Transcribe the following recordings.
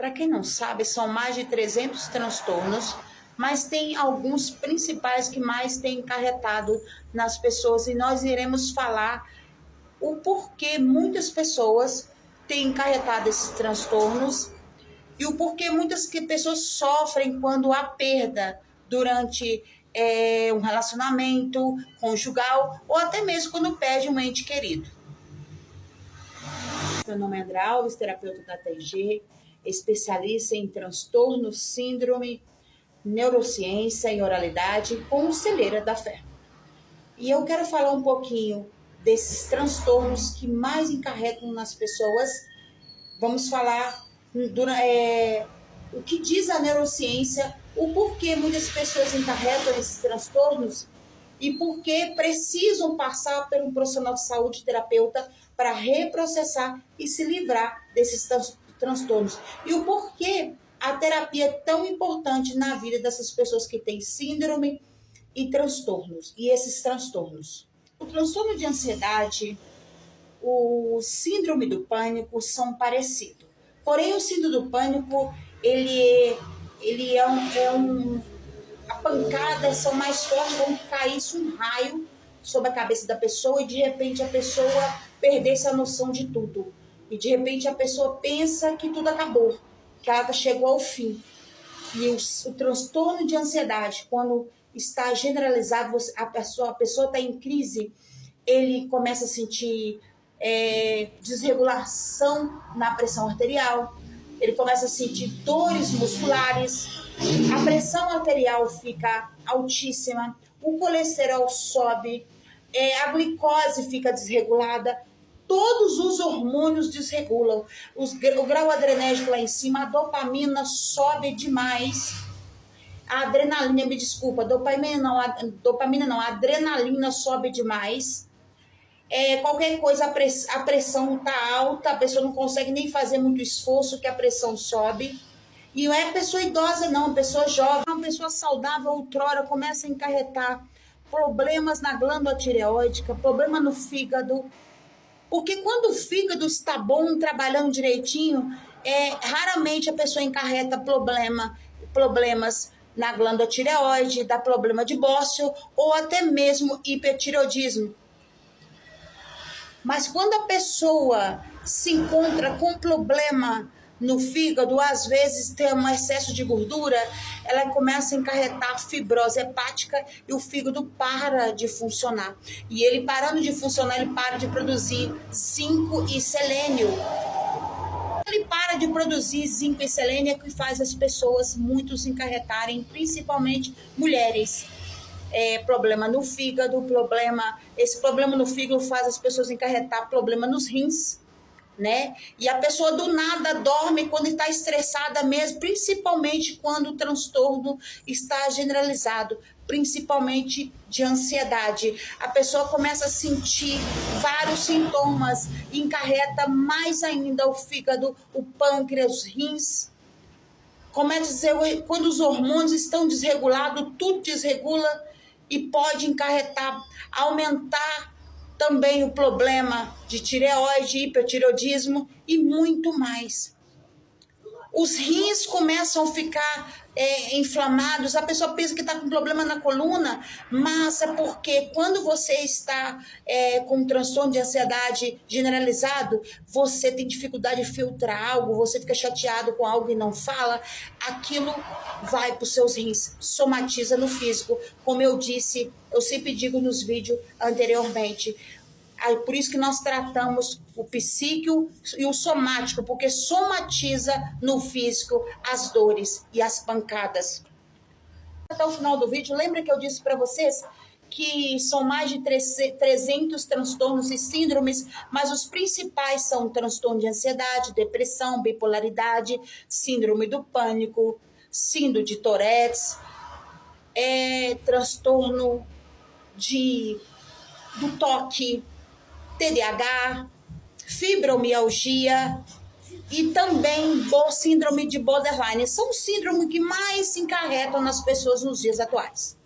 Para quem não sabe, são mais de 300 transtornos, mas tem alguns principais que mais têm encarretado nas pessoas, e nós iremos falar o porquê muitas pessoas têm encarretado esses transtornos e o porquê muitas pessoas sofrem quando há perda durante um relacionamento conjugal ou até mesmo quando perde um ente querido. Meu nome é André Alves, terapeuta da TG, especialista em transtornos, síndrome, neurociência e oralidade, conselheira da fé. E eu quero falar um pouquinho desses transtornos que mais encarregam nas pessoas. Vamos falar o que diz a neurociência, o porquê muitas pessoas encarregam esses transtornos e por que precisam passar por um profissional de saúde, terapeuta, para reprocessar e se livrar desses transtornos. E o porquê a terapia é tão importante na vida dessas pessoas que têm síndrome e transtornos, e esses transtornos. O transtorno de ansiedade, o síndrome do pânico são parecidos. Porém, o síndrome do pânico, a pancada são mais fortes, como que caísse um raio sobre a cabeça da pessoa e de repente a pessoa perdesse a noção de tudo. E de repente a pessoa pensa que tudo acabou, que ela chegou ao fim. E o transtorno de ansiedade, quando está generalizado, a pessoa está em crise, ele começa a sentir desregulação na pressão arterial, ele começa a sentir dores musculares, a pressão arterial fica altíssima, o colesterol sobe, a glicose fica desregulada, todos os hormônios desregulam, o grau adrenérgico lá em cima, a dopamina sobe demais, a adrenalina, me desculpa, a adrenalina sobe demais. Qualquer coisa, a pressão tá alta, a pessoa não consegue nem fazer muito esforço, que a pressão sobe. E não é pessoa idosa não, pessoa jovem, uma pessoa saudável outrora começa a encarretar problemas na glândula tireoidica, problema no fígado. Porque quando o fígado está bom, trabalhando direitinho, raramente a pessoa encarreta problemas na glândula tireoide, dá problema de bócio ou até mesmo hipertireoidismo. Mas quando a pessoa se encontra com problema no fígado, às vezes tem um excesso de gordura, ela começa a encarretar fibrose hepática e o fígado para de funcionar. E ele parando de funcionar, ele para de produzir zinco e selênio. Ele para de produzir zinco e selênio, é que faz as pessoas muitos encarretarem, principalmente mulheres. Problema no fígado, esse problema no fígado faz as pessoas encarretar problema nos rins, né? E a pessoa do nada dorme quando está estressada mesmo, principalmente quando o transtorno está generalizado, principalmente de ansiedade. A pessoa começa a sentir vários sintomas, encarreta mais ainda o fígado, o pâncreas, os rins. Começa a dizer, quando os hormônios estão desregulados, tudo desregula e pode encarretar, aumentar também o problema de tireoide, hipertireoidismo e muito mais. Os rins começam a ficar inflamados, a pessoa pensa que está com problema na coluna, mas é porque quando você está com um transtorno de ansiedade generalizado, você tem dificuldade de filtrar algo, você fica chateado com algo e não fala, aquilo vai para os seus rins, somatiza no físico. Como eu disse, eu sempre digo nos vídeos anteriormente, por isso que nós tratamos o psíquico e o somático, porque somatiza no físico as dores e as pancadas. Até o final do vídeo, lembra que eu disse para vocês que são mais de 300 transtornos e síndromes, mas os principais são transtorno de ansiedade, depressão, bipolaridade, síndrome do pânico, síndrome de Tourette's, transtorno do toque, TDAH, fibromialgia e também síndrome de borderline. São os síndromes que mais se encarretam nas pessoas nos dias atuais.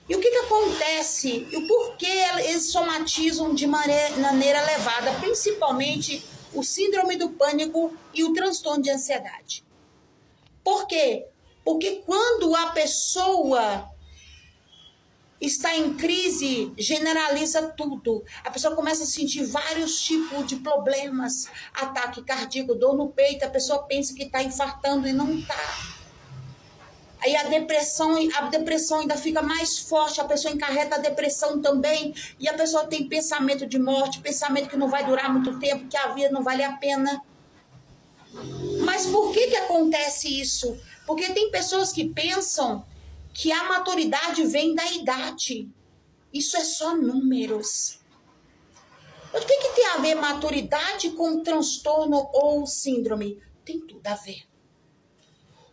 E o que acontece? E o porquê eles somatizam de maneira elevada, principalmente o síndrome do pânico e o transtorno de ansiedade. Por quê? Porque quando a pessoa está em crise, generaliza tudo. A pessoa começa a sentir vários tipos de problemas. Ataque cardíaco, dor no peito, a pessoa pensa que está infartando e não está. Aí a depressão ainda fica mais forte, a pessoa encarreta a depressão também, e a pessoa tem pensamento de morte, pensamento que não vai durar muito tempo, que a vida não vale a pena. Mas por que acontece isso? Porque tem pessoas que pensam que a maturidade vem da idade. Isso é só números. O que tem a ver maturidade com transtorno ou síndrome? Tem tudo a ver.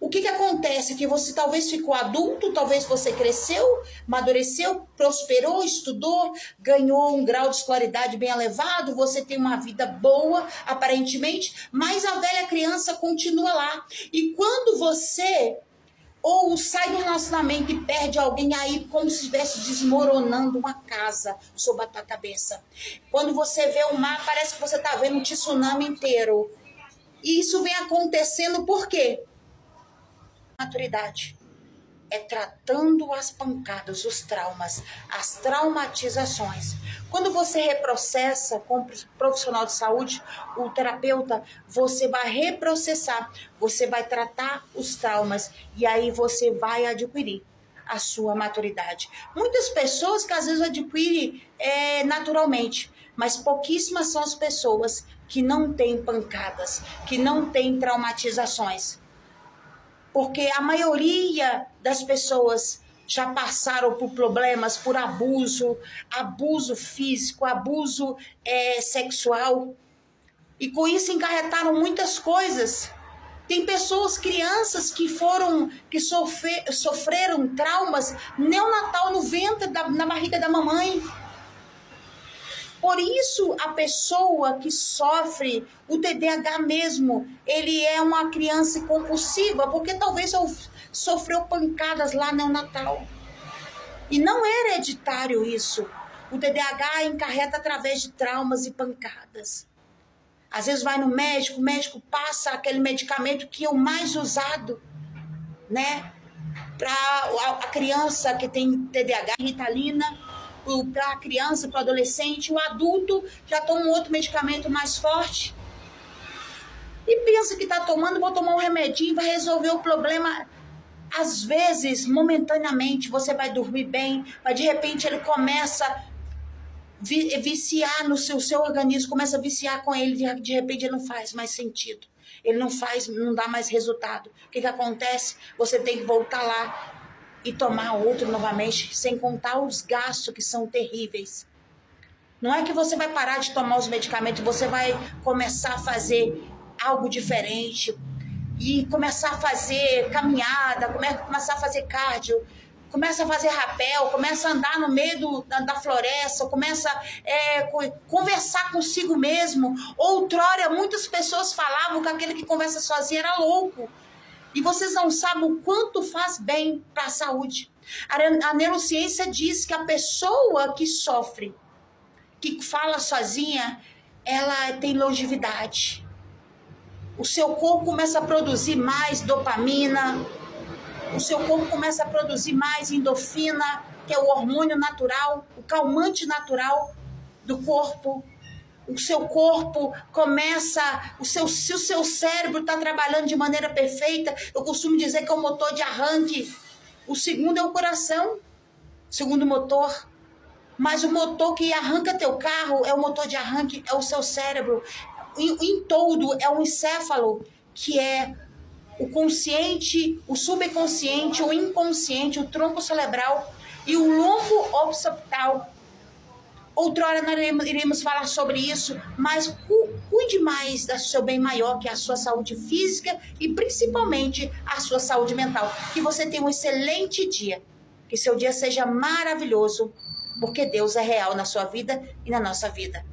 O que acontece? Que você talvez ficou adulto, talvez você cresceu, amadureceu, prosperou, estudou, ganhou um grau de escolaridade bem elevado, você tem uma vida boa, aparentemente, mas a velha criança continua lá. E quando você ou sai do relacionamento e perde alguém, aí como se estivesse desmoronando uma casa sob a tua cabeça. Quando você vê o mar, parece que você está vendo um tsunami inteiro. E isso vem acontecendo por quê? Maturidade é tratando as pancadas, os traumas, as traumatizações. Quando você reprocessa com o profissional de saúde, o terapeuta, você vai reprocessar, você vai tratar os traumas e aí você vai adquirir a sua maturidade. Muitas pessoas que às vezes adquirem naturalmente, mas pouquíssimas são as pessoas que não têm pancadas, que não têm traumatizações. Porque a maioria das pessoas já passaram por problemas, por abuso físico, abuso sexual. E com isso encarretaram muitas coisas. Tem pessoas, crianças que sofreram traumas neonatal no ventre, na barriga da mamãe. Por isso, a pessoa que sofre o TDAH mesmo, ele é uma criança compulsiva, porque talvez sofreu pancadas lá no Natal. E não é hereditário isso. O TDAH encarreta através de traumas e pancadas. Às vezes vai no médico, o médico passa aquele medicamento que é o mais usado, né? Para a criança que tem TDAH, Ritalina. Para a criança, para o adolescente, o adulto já toma um outro medicamento mais forte e pensa que está tomando, vou tomar um remedinho, vai resolver o problema. Às vezes, momentaneamente, você vai dormir bem, mas de repente ele começa a viciar no seu organismo, começa a viciar com ele, de repente ele não faz mais sentido, ele não dá mais resultado. O que acontece? Você tem que voltar lá e tomar outro novamente, sem contar os gastos que são terríveis. Não é que você vai parar de tomar os medicamentos, você vai começar a fazer algo diferente e começar a fazer caminhada, começar a fazer cardio, começa a fazer rapel, começa a andar no meio da floresta, começa a conversar consigo mesmo. Outrora, muitas pessoas falavam que aquele que conversa sozinho era louco. E vocês não sabem o quanto faz bem para a saúde. A neurociência diz que a pessoa que sofre, que fala sozinha, ela tem longevidade. O seu corpo começa a produzir mais dopamina, o seu corpo começa a produzir mais endorfina, que é o hormônio natural, o calmante natural do corpo. O seu corpo começa, se o seu cérebro está trabalhando de maneira perfeita, eu costumo dizer que é o motor de arranque. O segundo é o coração, segundo motor. Mas o motor que arranca teu carro, é o motor de arranque, é o seu cérebro. Em todo é o encéfalo, que é o consciente, o subconsciente, o inconsciente, o tronco cerebral e o lombo occipital. Outrora nós iremos falar sobre isso, mas cuide mais do seu bem maior, que é a sua saúde física e principalmente a sua saúde mental. Que você tenha um excelente dia, que seu dia seja maravilhoso, porque Deus é real na sua vida e na nossa vida.